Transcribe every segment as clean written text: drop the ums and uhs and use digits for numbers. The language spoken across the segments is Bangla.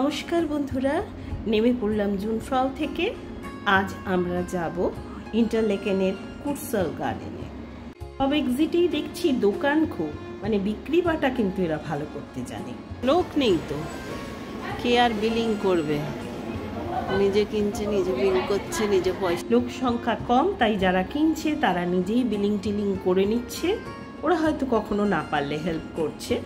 নমস্কার বন্ধুরা, নেমে পড়লাম জুনফ্রাউ থেকে। আজ আমরা যাব ইন্টারলেকেনের কুরসাল গার্ডেনে। সব এক্সিটেই দেখছি দোকান খুব, মানে বিক্রি বাটা কিন্তু এরা ভালো করতে জানে। লোক নেই তো, কে আর বিলিং করবে? নিজে কিনছে, নিজে বিল করছে, নিজে পয়সা। লোক সংখ্যা কম, তাই যারা কিনছে তারা নিজেই বিলিং টিলিং করে নিচ্ছে। ওরা হয়তো কখনো না পারলে হেল্প করছে।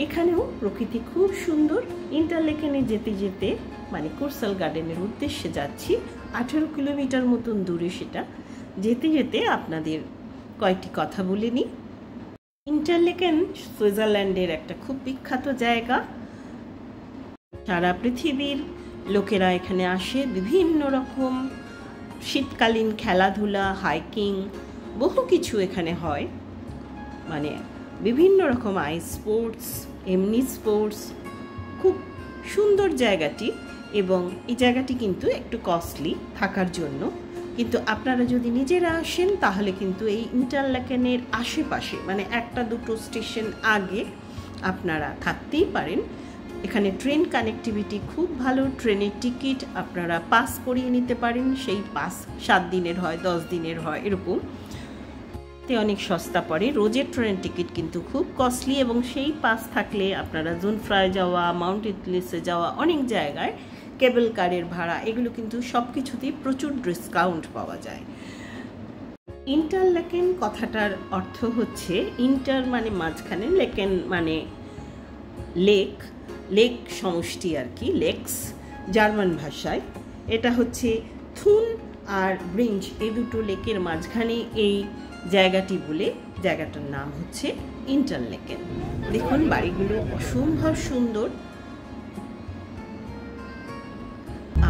এখানেও প্রকৃতি খুব সুন্দর। ইন্টারলেকেনে যেতে যেতে মানে কুরসাল গার্ডেনের উদ্দেশ্যে যাচ্ছি। 18 কিলোমিটার মতন দূরে সেটা। যেতে যেতে আপনাদের কয়েকটি কথা বলে নিই। ইন্টারলেকেন সুইজারল্যান্ডের একটা খুব বিখ্যাত জায়গা। সারা পৃথিবীর লোকেরা এখানে আসে। বিভিন্ন রকম শীতকালীন খেলাধুলা, হাইকিং, বহু কিছু এখানে হয়। মানে বিভিন্ন রকম আইস স্পোর্টস, এমনি স্পোর্টস। খুব সুন্দর জায়গাটি, এবং এই জায়গাটি কিন্তু একটু কস্টলি থাকার জন্য। কিন্তু আপনারা যদি নিজেরা আসেন তাহলে কিন্তু এই ইন্টারলেকেনের আশেপাশে, মানে একটা দুটো স্টেশন আগে আপনারা থাকতেই পারেন। এখানে ট্রেন কানেক্টিভিটি খুব ভালো। ট্রেনের টিকিট আপনারা পাস করিয়ে নিতে পারেন। সেই পাস 7 দিনের হয়, 10 দিনের হয়, এরকম অনেক সস্তা পড়ে। রোজের ট্রেন টিকিট কিন্তু খুব কস্টলি, এবং সেই পাস থাকলে আপনারা জুনফ্রাউ যাওয়া, মাউন্ট ইটলিসে যাওয়া, অনেক জায়গায় কেবল কারের ভাড়া, এগুলো কিন্তু সব কিছুতেই প্রচুর ডিসকাউন্ট পাওয়া যায়। ইন্টারলেকেন কথাটার অর্থ হচ্ছে ইন্টার মানে মাঝখানে, লেকেন মানে লেক, লেক সমষ্টি আর কি, লেকস জার্মান ভাষায়। এটা হচ্ছে থুন আর ব্রিঞ্জ, এই দুটো লেকের মাঝখানে এই জায়গাটি বলে জায়গাটার নাম হচ্ছে ইন্টারলেকেন। দেখুন বাড়িগুলো অসম্ভব সুন্দর।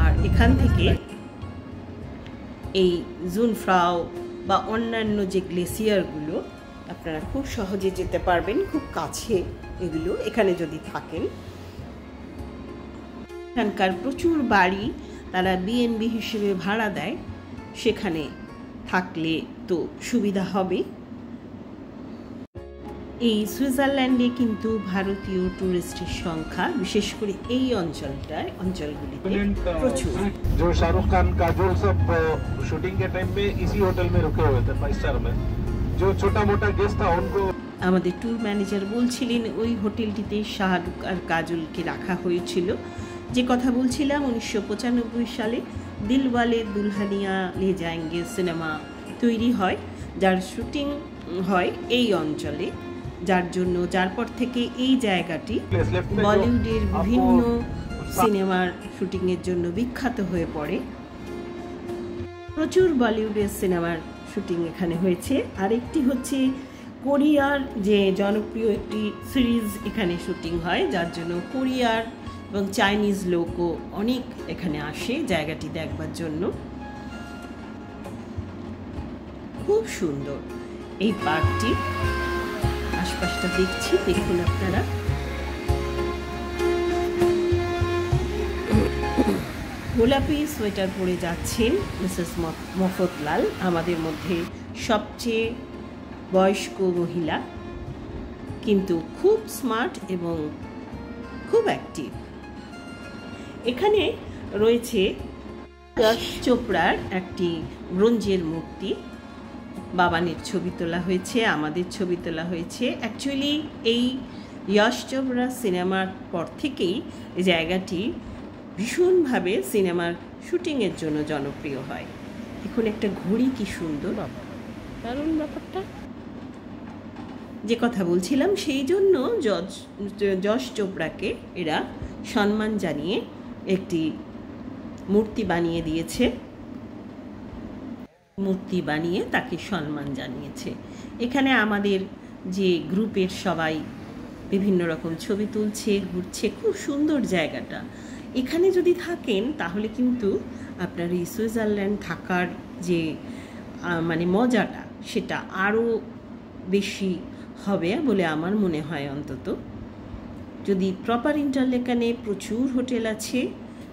আর এখান থেকে এই জুনফ্রাউ বা অন্যান্য যে গ্লেসিয়ারগুলো আপনারা খুব সহজে যেতে পারবেন, খুব কাছে এগুলো এখানে যদি থাকেন। এখানকার প্রচুর বাড়ি তারা বিএনবি হিসেবে ভাড়া দেয়, সেখানে থাকলে তো সুবিধা হবে। এই সুইজারল্যান্ডে কিন্তু ভারতীয় টুরিস্টের সংখ্যা, বিশেষ করে এই অঞ্চলগুলিতে প্রচুর। जो शाहरुख खान काजोल सब शूटिंग के टाइम में इसी होटल में रुके हुए थे, 5 स्टार में। जो छोटा मोटा गेस्ट था उनको আমাদের ট্যুর ম্যানেজার বলছিলেন ওই হোটেলটিতে শাহরুখ আর কাজলকে রাখা হয়েছিল। যে কথা বলছিলাম, 1995 সালে দিলওয়ালে দুলহানিয়া লে যায়েঙ্গে সিনেমা তৈরি হয়, যার শুটিং হয় এই অঞ্চলে। যার পর থেকে এই জায়গাটি বলিউডের বিভিন্ন সিনেমার শুটিংয়ের জন্য বিখ্যাত হয়ে পড়ে। প্রচুর বলিউডের সিনেমার শুটিং এখানে হয়েছে। আরেকটি হচ্ছে কোরিয়ার যে জনপ্রিয় একটি সিরিজ এখানে শুটিং হয়, যার জন্য কোরিয়ার এবং চাইনিজ লোকও অনেক এখানে আসে জায়গাটি দেখবার জন্য। খুব সুন্দর এই পার্কটি। আশপাশটা দেখছি, দেখুন আপনারা। গোলাপি সোয়েটার পরে যাচ্ছেন মিসেস মফতলাল, আমাদের মধ্যে সবচেয়ে বয়স্ক মহিলা, কিন্তু খুব স্মার্ট এবং খুব অ্যাক্টিভ। এখানে রয়েছে যশ চোপড়ার একটি ব্রোঞ্জের মূর্তি। বাবানের ছবি তোলা হয়েছে, আমাদের ছবি তোলা হয়েছে। অ্যাকচুয়ালি এই যশ চোপড়া সিনেমার পর থেকেই এই জায়গাটি ভীষণভাবে সিনেমার শুটিংয়ের জন্য জনপ্রিয় হয়। এখন একটা ঘড়ি, কি সুন্দর, দারুণ ব্যাপারটা। যে কথা বলছিলাম, সেই জন্য যশ চোপড়াকে এরা সম্মান জানিয়ে একটি মূর্তি বানিয়ে দিয়েছে, মূর্তি বানিয়ে তাকে সম্মান জানিয়েছে। এখানে আমাদের যে গ্রুপের সবাই বিভিন্ন রকম ছবি তুলছে, ঘুরছে। খুব সুন্দর জায়গাটা। এখানে যদি থাকেন তাহলে কিন্তু আপনার এই সুইজারল্যান্ড থাকার যে মানে মজাটা, সেটা আরও বেশি হবে বলে আমার মনে হয়। অন্তত যদি প্রপার ইন্টারলেকেনে প্রচুর হোটেল আছে,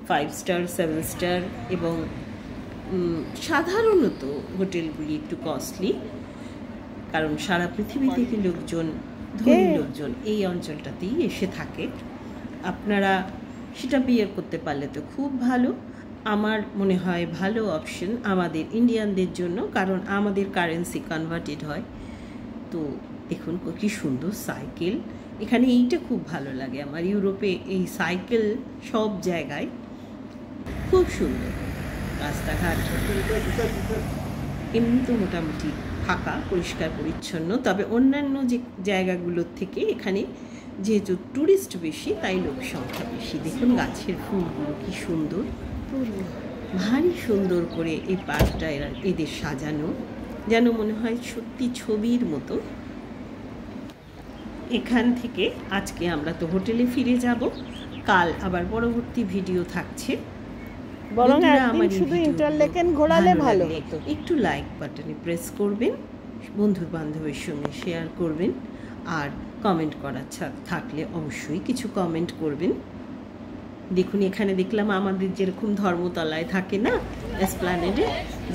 5 স্টার, 7 স্টার, এবং সাধারণত হোটেলগুলি একটু কস্টলি, কারণ সারা পৃথিবী থেকে লোকজন, ধনী লোকজন এই অঞ্চলটাতেই এসে থাকে। আপনারা সেটা বিয়ার করতে পারলে তো খুব ভালো। আমার মনে হয় ভালো অপশন আমাদের ইন্ডিয়ানদের জন্য, কারণ আমাদের কারেন্সি কনভার্টেড হয়। তো দেখুন কি সুন্দর সাইকেল, এখানে এইটা খুব ভালো লাগে আমার। ইউরোপে এই সাইকেল সব জায়গায় খুব সুন্দর। রাস্তাঘাট এমনি তো মোটামুটি ফাঁকা, পরিষ্কার পরিচ্ছন্ন, তবে অন্যান্য যে জায়গাগুলোর থেকে এখানে যেহেতু ট্যুরিস্ট বেশি তাই লোক সংখ্যা বেশি। দেখুন গাছের ফুলগুলো কি সুন্দর, ভারী সুন্দর করে এই পার্কটা এদের সাজানো, যেন মনে হয় সত্যি ছবির মতো। এখান থেকে আজকে আমরা তো হোটেলে ফিরে যাব, কাল আবার পরবর্তী ভিডিও থাকছে। বরং একদিন শুধু ইন্টারলেকেন ঘোরালে ভালো হতো। একটু লাইক বাটনে প্রেস করবেন, বন্ধু বান্ধবের সঙ্গে শেয়ার করবেন, আর কমেন্ট করার থাকলে অবশ্যই কিছু কমেন্ট করবেন। দেখুন এখানে দেখলাম আমাদের যেরকম ধর্মতলায় থাকে না এসপ্ল্যানেডে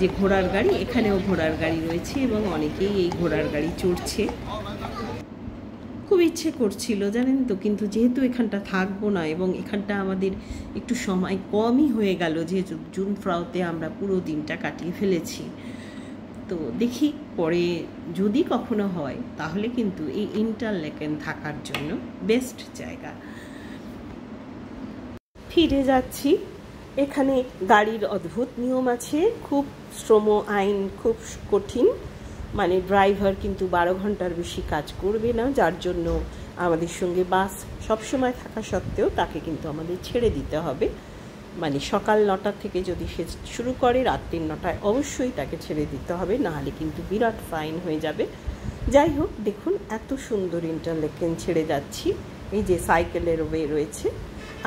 যে ঘোড়ার গাড়ি, এখানেও ঘোড়ার গাড়ি রয়েছে এবং অনেকেই এই ঘোড়ার গাড়ি চড়ছে। খুব ইচ্ছে করছিল জানেন তো, কিন্তু যেহেতু এখানটা থাকবো না এবং এখানটা আমাদের একটু সময় কমই হয়ে গেল, যেহেতু জুনফ্রাউতে আমরা পুরো দিনটা কাটিয়ে ফেলেছি, তো দেখি পরে যদি কখনো হয় তাহলে কিন্তু এই ইন্টারলেকেন থাকার জন্য বেস্ট জায়গা। ফিরে যাচ্ছি। এখানে গাড়ির অদ্ভুত নিয়ম আছে, খুব শ্রম আইন খুব কঠিন, মানে ড্রাইভার কিন্তু 12 ঘন্টার বেশি কাজ করবে না, যার জন্য আমাদের সঙ্গে বাস সবসময় থাকা সত্ত্বেও তাকে কিন্তু আমাদের ছেড়ে দিতে হবে। মানে সকাল 9টা থেকে যদি সে শুরু করে রাত্রি 9টায় অবশ্যই তাকে ছেড়ে দিতে হবে, নাহলে কিন্তু বিরাট ফাইন হয়ে যাবে। যাই হোক, দেখুন এত সুন্দর ইন্টারলেকেন ছেড়ে যাচ্ছি, এই যে সাইকেলের ওয়ে রয়েছে।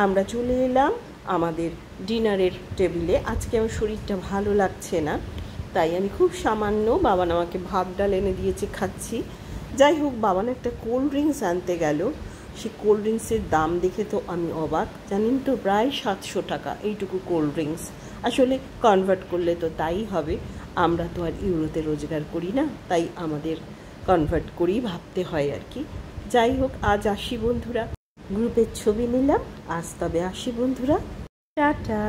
আমরা চলে এলাম আমাদের ডিনারের টেবিলে। আজকে আমার শরীরটা ভালো লাগছে না, তাই আমি খুব সামান্য, বাবান আমাকে ভাত ডাল এনে দিয়েছে, খাচ্ছি। যাই হোক, বাবান একটা কোল্ড ড্রিঙ্কস আনতে গেল, সেই কোল্ড ড্রিঙ্কসের দাম দেখে তো আমি অবাক, জানেন তো, প্রায় 700 টাকা এইটুকু কোল্ড ড্রিঙ্কস। আসলে কনভার্ট করলে তো তাই হবে, আমরা তো আর ইউরোতে রোজগার করি না, তাই আমাদের কনভার্ট করেই ভাবতে হয় আর কি। যাই হোক, আজ আসি বন্ধুরা, গ্রুপের ছবি নিলাম, আজ তবে আসি বন্ধুরা, টাটা।